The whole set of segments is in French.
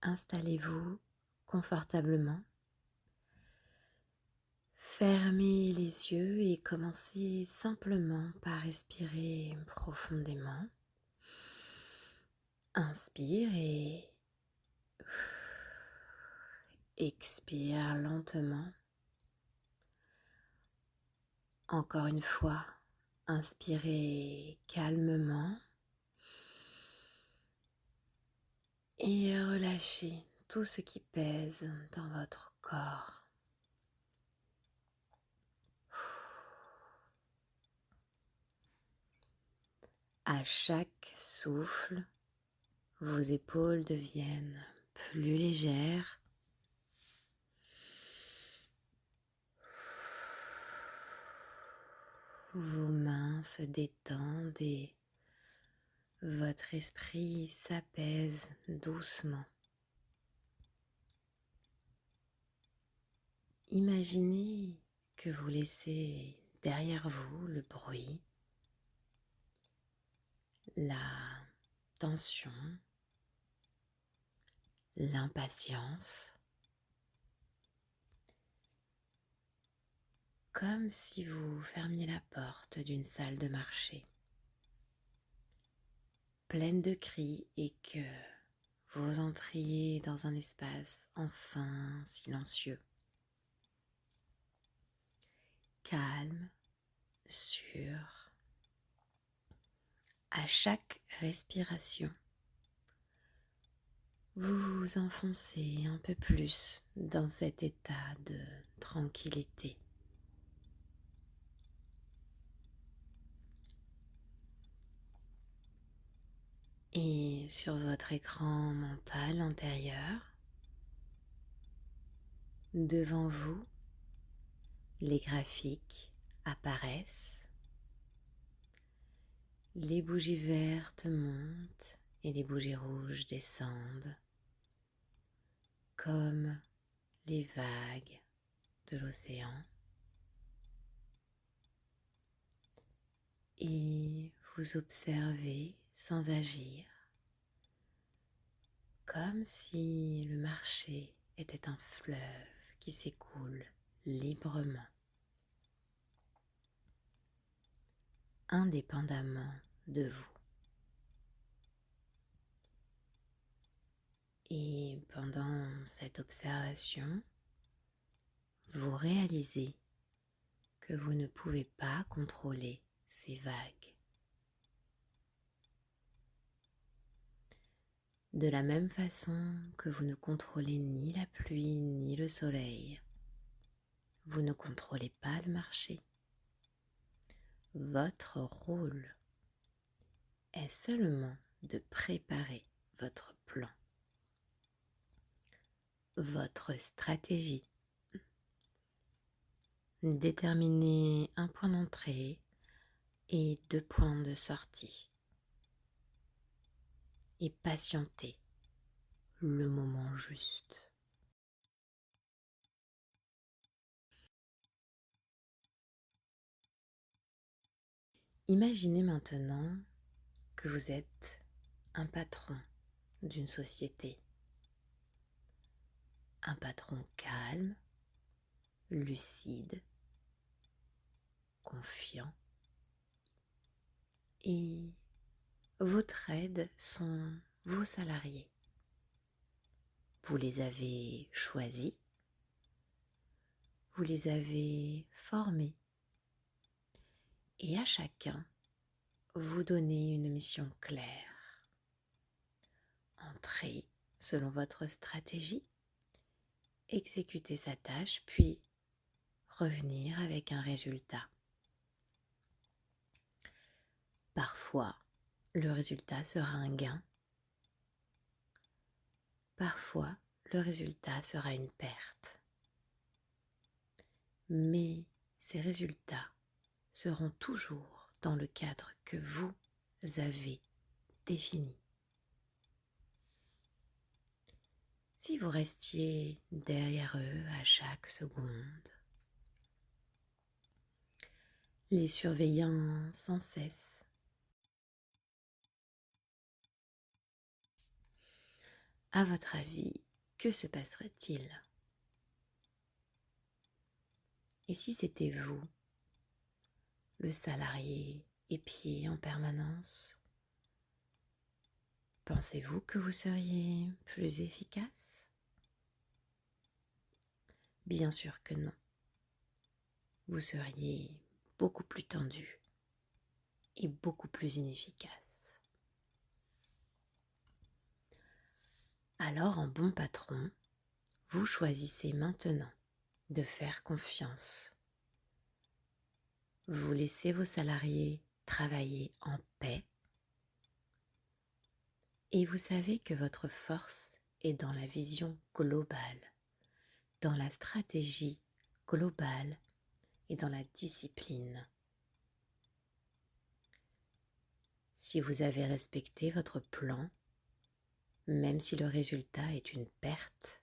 installez-vous confortablement. Fermez les yeux et commencez simplement par respirer profondément. Inspire et expire lentement. Encore une fois, inspirez calmement et relâchez tout ce qui pèse dans votre corps. À chaque souffle, vos épaules deviennent plus légères. Vos mains se détendent et votre esprit s'apaise doucement. Imaginez que vous laissez derrière vous le bruit, la tension, l'impatience, comme si vous fermiez la porte d'une salle de marché, pleine de cris et que vous entriez dans un espace enfin silencieux, calme, sûr. À chaque respiration, vous vous enfoncez un peu plus dans cet état de tranquillité. Et sur votre écran mental intérieur, devant vous, les graphiques apparaissent, les bougies vertes montent et les bougies rouges descendent, comme les vagues de l'océan. Et vous observez sans agir, comme si le marché était un fleuve qui s'écoule librement, indépendamment de vous. Et pendant cette observation, vous réalisez que vous ne pouvez pas contrôler ces vagues. De la même façon que vous ne contrôlez ni la pluie ni le soleil, vous ne contrôlez pas le marché. Votre rôle est seulement de préparer votre plan, votre stratégie. Déterminer un point d'entrée et 2 points de sortie. Et patienter le moment juste. Imaginez maintenant que vous êtes un patron d'une société. Un patron calme, lucide, confiant. Et votre aide sont vos salariés. Vous les avez choisis, vous les avez formés. Et à chacun, vous donnez une mission claire. Entrez selon votre stratégie, exécuter sa tâche, puis revenir avec un résultat. Parfois, le résultat sera un gain. Parfois, le résultat sera une perte. Mais ces résultats seront toujours dans le cadre que vous avez défini. Si vous restiez derrière eux à chaque seconde, les surveillant sans cesse, À votre avis, que se passerait-il? Et si c'était vous, le salarié épié en permanence? Pensez-vous que vous seriez plus efficace? Bien sûr que non. Vous seriez beaucoup plus tendu et beaucoup plus inefficace. Alors, en bon patron, vous choisissez maintenant de faire confiance. Vous laissez vos salariés travailler en paix et vous savez que votre force est dans la vision globale, dans la stratégie globale et dans la discipline. Si vous avez respecté votre plan, même si le résultat est une perte,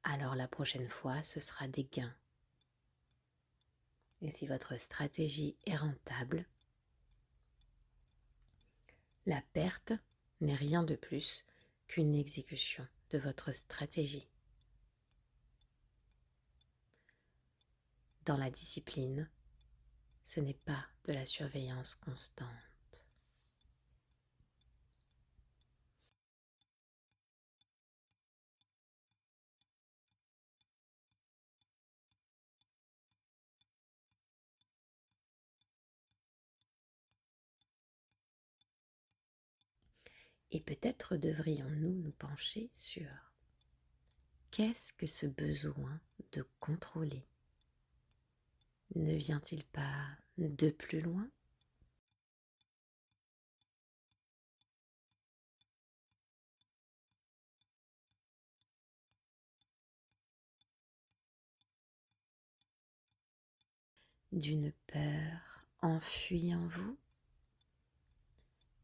alors la prochaine fois, ce sera des gains. Et si votre stratégie est rentable, la perte n'est rien de plus qu'une exécution de votre stratégie. Dans la discipline, ce n'est pas de la surveillance constante. Et peut-être devrions-nous nous pencher sur qu'est-ce que ce besoin de contrôler? Ne vient-il pas de plus loin? D'une peur enfuie en vous?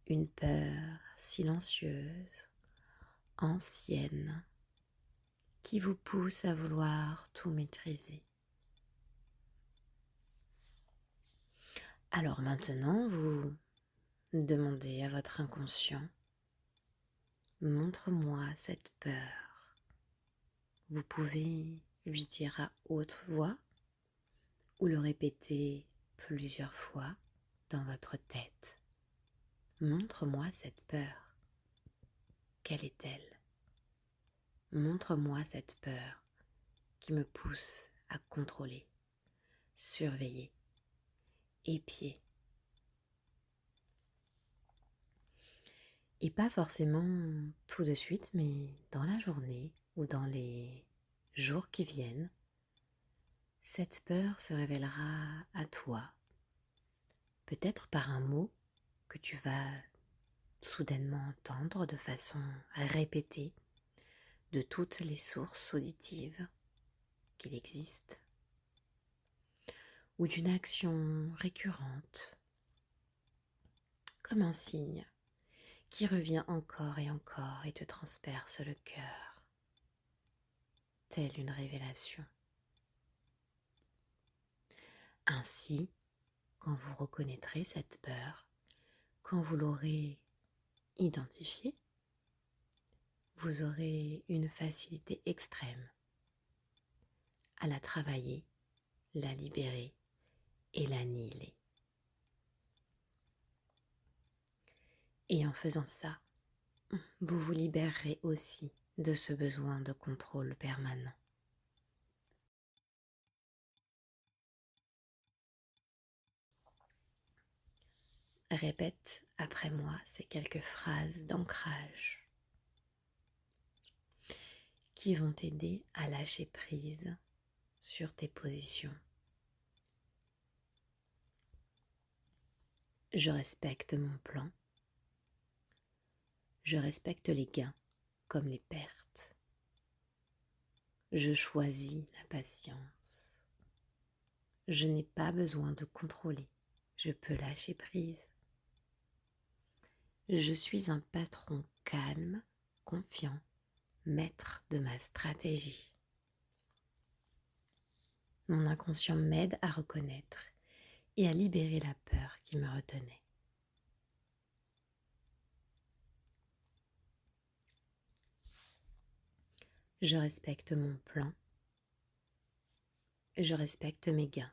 Une peur silencieuse, ancienne, qui vous pousse à vouloir tout maîtriser. Alors maintenant, vous demandez à votre inconscient, montre-moi cette peur. Vous pouvez lui dire à haute voix ou le répéter plusieurs fois dans votre tête. Montre-moi cette peur. Quelle est-elle? Montre-moi cette peur qui me pousse à contrôler, surveiller, épier. Et pas forcément tout de suite, mais dans la journée ou dans les jours qui viennent, cette peur se révélera à toi, peut-être par un mot que tu vas soudainement entendre de façon répétée de toutes les sources auditives qu'il existe, ou d'une action récurrente, comme un signe qui revient encore et te transperce le cœur, telle une révélation. Ainsi, quand vous reconnaîtrez cette peur, quand vous l'aurez identifiée, vous aurez une facilité extrême à la travailler, la libérer et l'annihiler. Et en faisant ça, vous vous libérerez aussi de ce besoin de contrôle permanent. Répète après moi ces quelques phrases d'ancrage qui vont t'aider à lâcher prise sur tes positions. Je respecte mon plan. Je respecte les gains comme les pertes. Je choisis la patience. Je n'ai pas besoin de contrôler. Je peux lâcher prise. Je suis un patron calme, confiant, maître de ma stratégie. Mon inconscient m'aide à reconnaître et à libérer la peur qui me retenait. Je respecte mon plan. Je respecte mes gains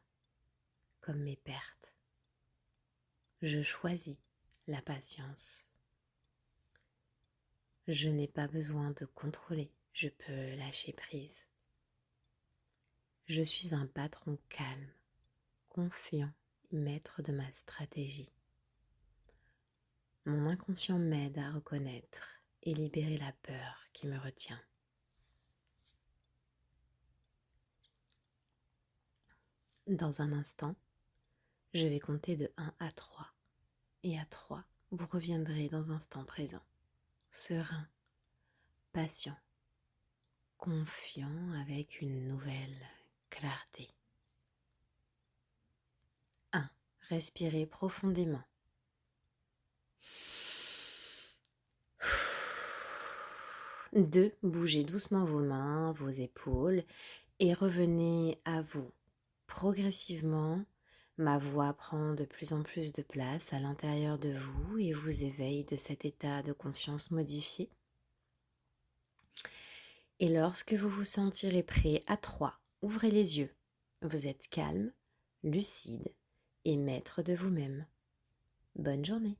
comme mes pertes. Je choisis la patience. Je n'ai pas besoin de contrôler, je peux lâcher prise. Je suis un patron calme, confiant, maître de ma stratégie. Mon inconscient m'aide à reconnaître et libérer la peur qui me retient. Dans un instant, je vais compter de 1 à 3. Et à 3, vous reviendrez dans l'instant présent, serein, patient, confiant avec une nouvelle clarté. 1. Respirez profondément. 2. Bougez doucement vos mains, vos épaules et revenez à vous. Progressivement, ma voix prend de plus en plus de place à l'intérieur de vous et vous éveille de cet état de conscience modifié. Et lorsque vous vous sentirez prêt à 3, ouvrez les yeux. Vous êtes calme, lucide et maître de vous-même. Bonne journée.